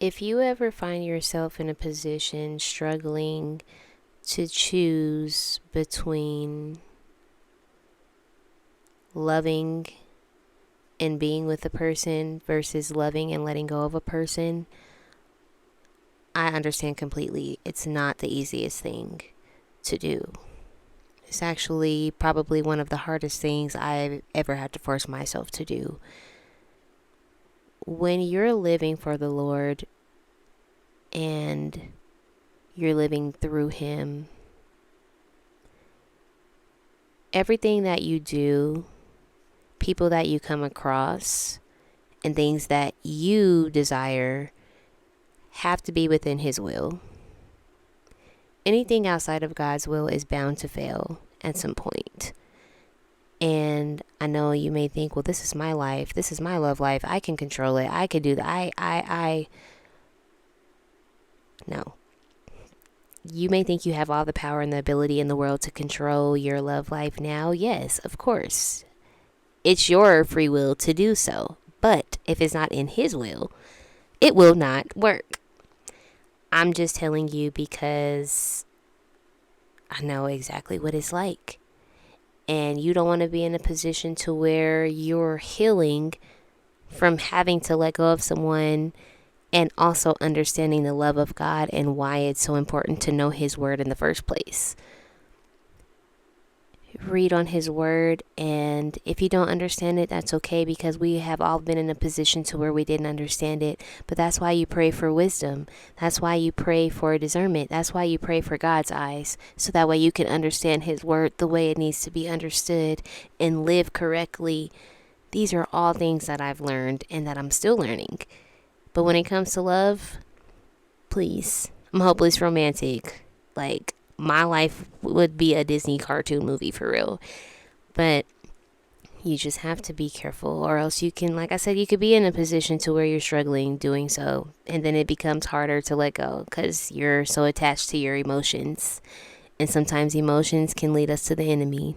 If you ever find yourself in a position struggling to choose between loving and being with a person versus loving and letting go of a person, I understand completely. It's not the easiest thing to do. It's actually probably one of the hardest things I've ever had to force myself to do. When you're living for the Lord and you're living through Him, everything that you do, people that you come across, and things that you desire have to be within His will. Anything outside of God's will is bound to fail at some point. And I know you may think, well, this is my life. This is my love life. I can control it. I can do that. No. You may think you have all the power and the ability in the world to control your love life now. Yes, of course. It's your free will to do so. But if it's not in His will, it will not work. I'm just telling you because I know exactly what it's like. And you don't want to be in a position to where you're healing from having to let go of someone and also understanding the love of God and why it's so important to know His word in the first place. Read on His word, and if you don't understand it, that's okay, because we have all been in a position to where we didn't understand it. But that's why you pray for wisdom. That's why you pray for discernment. That's why you pray for God's eyes, so that way you can understand His word the way it needs to be understood and live correctly. These are all things that I've learned and that I'm still learning. But when it comes to love, please, I'm hopeless romantic. Like, my life would be a Disney cartoon movie for real. But you just have to be careful, or else you can, like I said, you could be in a position to where you're struggling doing so, and then it becomes harder to let go because you're so attached to your emotions. And sometimes emotions can lead us to the enemy.